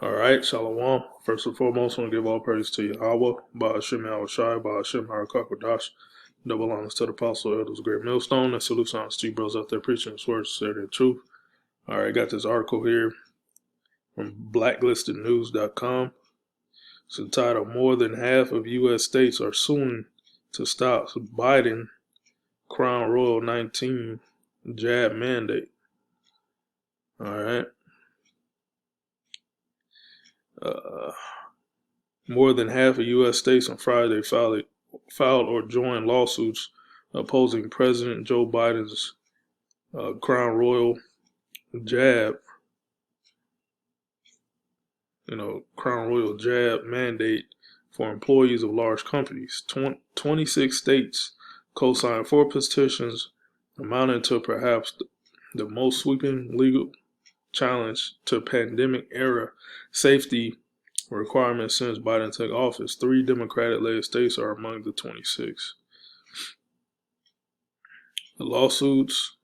All right, Shalom. First and foremost, I want to give all praise to Yahweh, Bahashim Yahushai, Bahashim Harakakwadash. Double honors to the apostle, elders, great millstone, and salute honors to you bros out there preaching his words, say the truth. All right, got this article here from blacklistednews.com. It's entitled, More than half of U.S. states are suing to stop Biden Crown Royal 19 jab mandate. All right. More than half of U.S. states on Friday filed or joined lawsuits opposing President Joe Biden's Crown Royal jab, Crown Royal jab mandate for employees of large companies. 26 states co-signed 4 petitions amounting to perhaps the most sweeping legal challenge to pandemic-era safety requirements since Biden took office. 3 Democratic-led states are among the 26. The lawsuits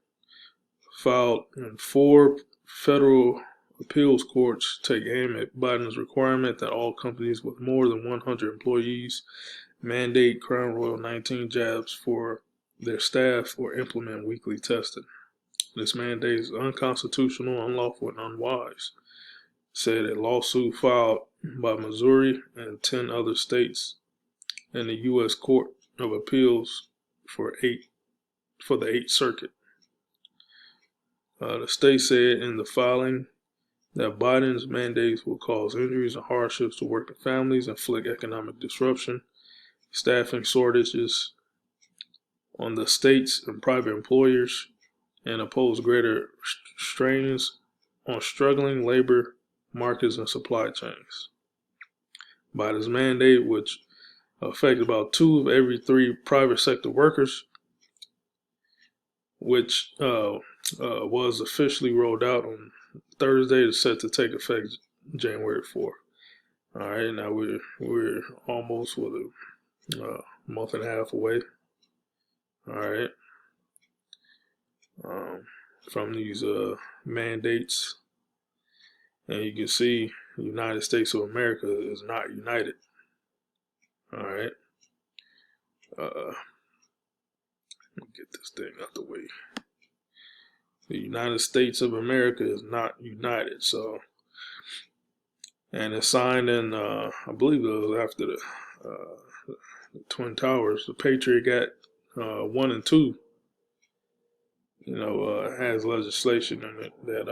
filed in 4 federal appeals courts take aim at Biden's requirement that all companies with more than 100 employees mandate Crown Royal 19 jabs for their staff or implement weekly testing. This mandate is unconstitutional, unlawful, and unwise, said a lawsuit filed by Missouri and 10 other states in the U.S. Court of Appeals for the 8th Circuit. The state said in the filing that Biden's mandates will cause injuries and hardships to working families, inflict economic disruption, staffing shortages on the states and private employers, and impose greater strains on struggling labor markets and supply chains. Biden's mandate, which affects about 2 of every 3 private sector workers, which was officially rolled out on Thursday, is set to take effect January 4th. All right, now we're almost with a month and a half away. All right, from these mandates, and you can see the United States of America is not united. All right, let me get this thing out the way. The United States of America is not united. So, and it's signed in, I believe it was after the Twin Towers, the Patriot Act 1 and 2. Has legislation in it that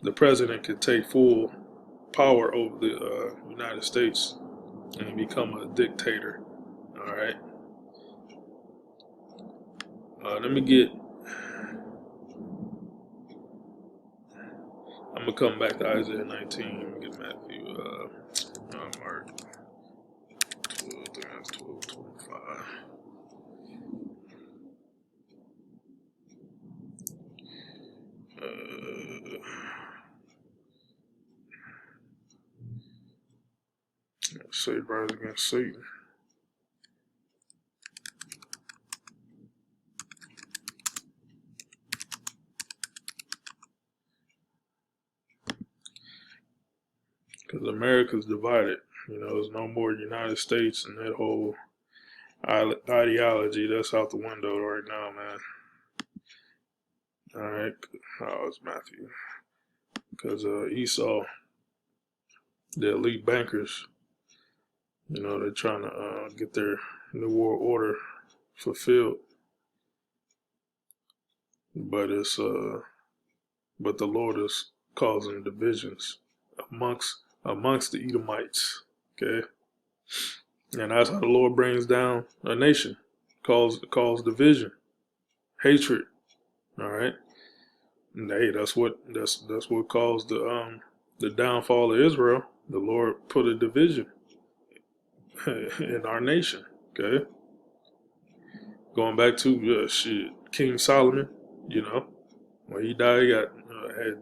the president could take full power over the United States and become a dictator. All right. I'm gonna come back to Isaiah 19. Let me get Matthew, Mark 12, 25. Say rise against Satan. Because America's divided. There's no more United States, and that whole ideology, that's out the window right now, man. All right. Oh, it's Matthew. Because Esau, the elite bankers, they're trying to get their New World Order fulfilled. But but the Lord is causing divisions amongst the Edomites. Okay. And that's how the Lord brings down a nation. Cause division, hatred. All right. And hey, that's what caused the downfall of Israel. The Lord put a division in our nation. Okay. Going back to King Solomon, when he died, he had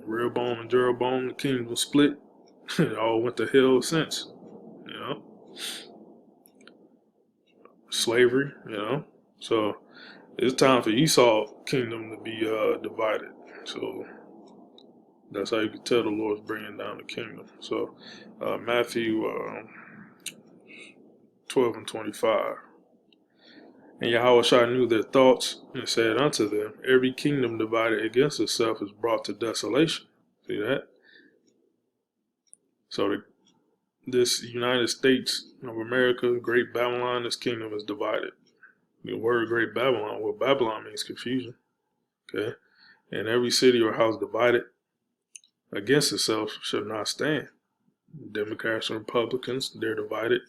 Rehoboam and Jeroboam. The kingdom was split. It all went to hell since. Slavery. So it's time for Esau kingdom to be divided. So That's how you can tell the Lord's bringing down the kingdom. So Matthew 12 and 25. And Yahushua knew their thoughts and said unto them, every kingdom divided against itself is brought to desolation. See that? So this United States of America, Great Babylon, this kingdom is divided. The word Great Babylon, well, Babylon means confusion. Okay? And every city or house divided against itself should not stand. Democrats and Republicans, they're divided.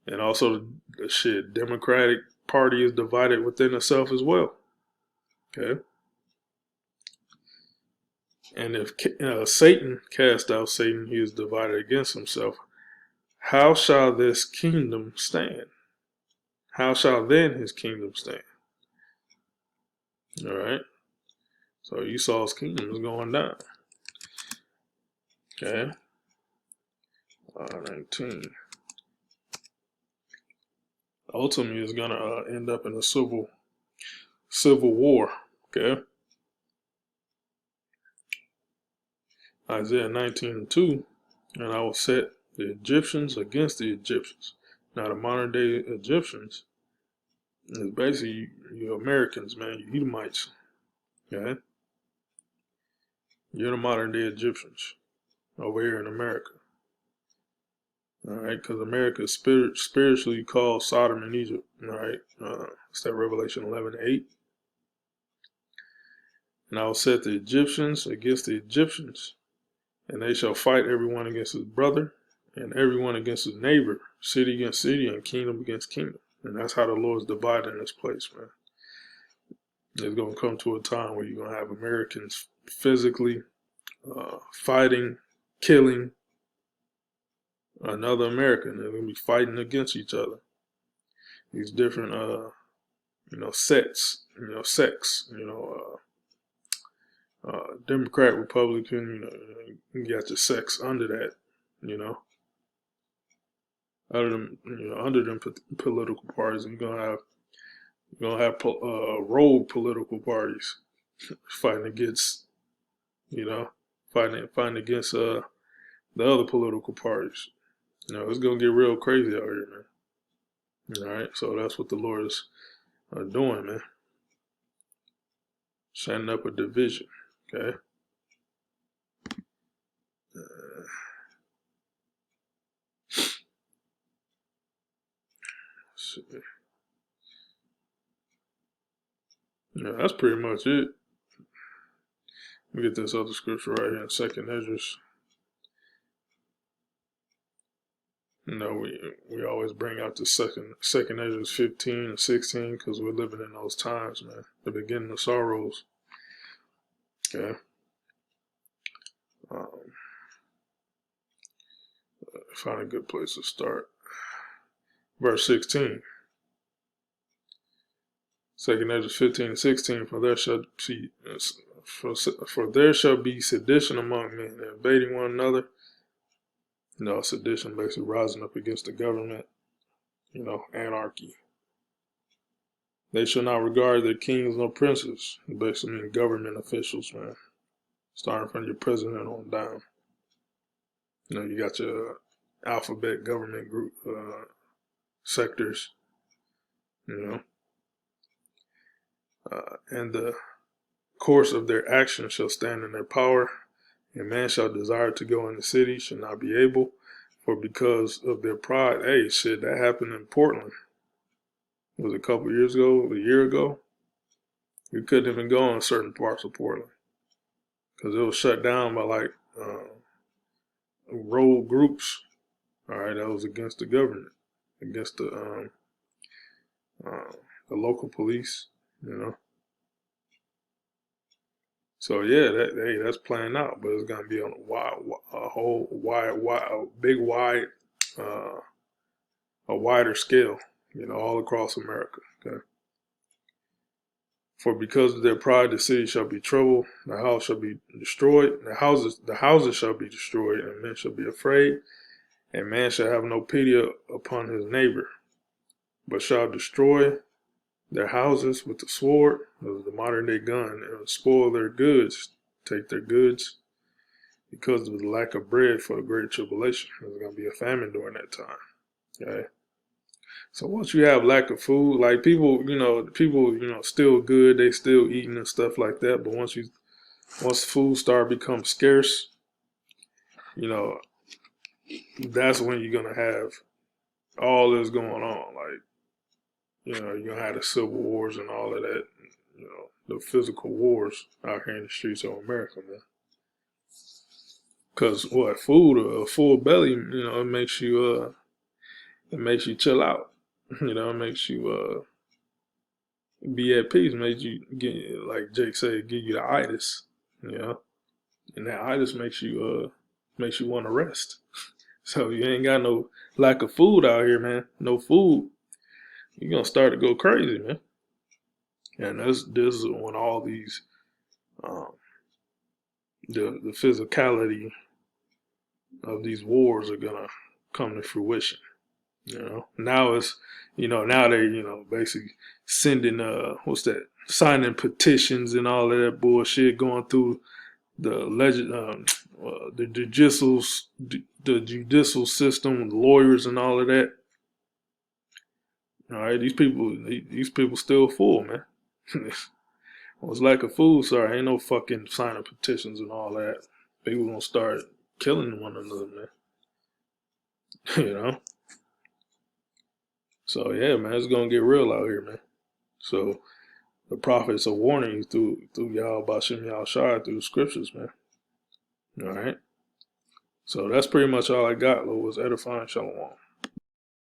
And also the Democratic Party is divided within itself as well. Okay? And if Satan cast out Satan, he is divided against himself. How shall this kingdom stand? How shall then his kingdom stand? All right. So Esau's kingdom is going down. Okay. 19. Ultimately, it's gonna end up in a civil war. Okay. Isaiah 19 and 2. And I will set the Egyptians against the Egyptians. Now the modern day Egyptians is basically you Americans, man, you Edomites. Okay? You're the modern day Egyptians over here in America. Alright, because America is spiritually called Sodom and Egypt. Alright, it's that Revelation 11:8. And I will set the Egyptians against the Egyptians, and they shall fight everyone against his brother, and everyone against his neighbor, city against city, and kingdom against kingdom. And that's how the Lord's dividing this place, man. There's going to come to a time where you're going to have Americans physically fighting, killing another American. They're going to be fighting against each other. These different, sects, Democrat, Republican, you got your sects under that, under them political parties. And you're gonna have rogue political parties fighting against, fighting against the other political parties. It's gonna get real crazy out here, man. All right, so that's what the Lord is doing, man. Setting up a division. Okay. Yeah, that's pretty much it. Let me get this other scripture right here in 2nd Esdras. We always bring out the second Esdras 15 and 16 because we're living in those times, man. The beginning of sorrows. Okay. Find a good place to start. Verse 16. 2nd Esdras 15 and 16. For there shall be sedition among men, invading one another. Sedition basically rising up against the government. Anarchy. They shall not regard their kings nor princes. Basically mean government officials, man. Starting from your president on down. You got your alphabet government group sectors. And the course of their action shall stand in their power. And man shall desire to go in the city, shall not be able, for because of their pride. Hey, shit, that happened in Portland. It was a couple years ago, a year ago. You couldn't even go in certain parts of Portland because it was shut down by rogue groups. All right, that was against the government, against the local police. So yeah, that's playing out, but it's gonna be on a wider scale, all across America. Okay. For because of their pride, the city shall be troubled, the house shall be destroyed, the houses shall be destroyed, and men shall be afraid, and man shall have no pity upon his neighbor, but shall destroy their houses with the sword, the modern day gun, and spoil their goods, take their goods, because of the lack of bread for the great tribulation. There's going to be a famine during that time. Okay. So once you have lack of food, like people, still good, they still eating and stuff like that. But once food start become scarce, that's when you're gonna have all this going on. Like, you're gonna have the civil wars and all of that. The physical wars out here in the streets of America, man. Cause food, a full belly, it makes you chill out. It makes you be at peace. Makes you get, like Jake said, give you the itis. And that itis makes you want to rest. So you ain't got no lack of food out here, man. No food, you're gonna start to go crazy, man. And this is when all these the physicality of these wars are gonna come to fruition. Now it's now they basically sending signing petitions and all of that bullshit, going through the judicial system, lawyers and all of that. All right, these people still full, man. Well, it's lack of food, sorry, ain't no fucking signing petitions and all that. People gonna start killing one another, man. So yeah, man, it's gonna get real out here, man. So the prophets are warning you through Yahweh Bashim Yahushua through the scriptures, man. All right. So that's pretty much all I got, Lord. Was edifying. Shalom.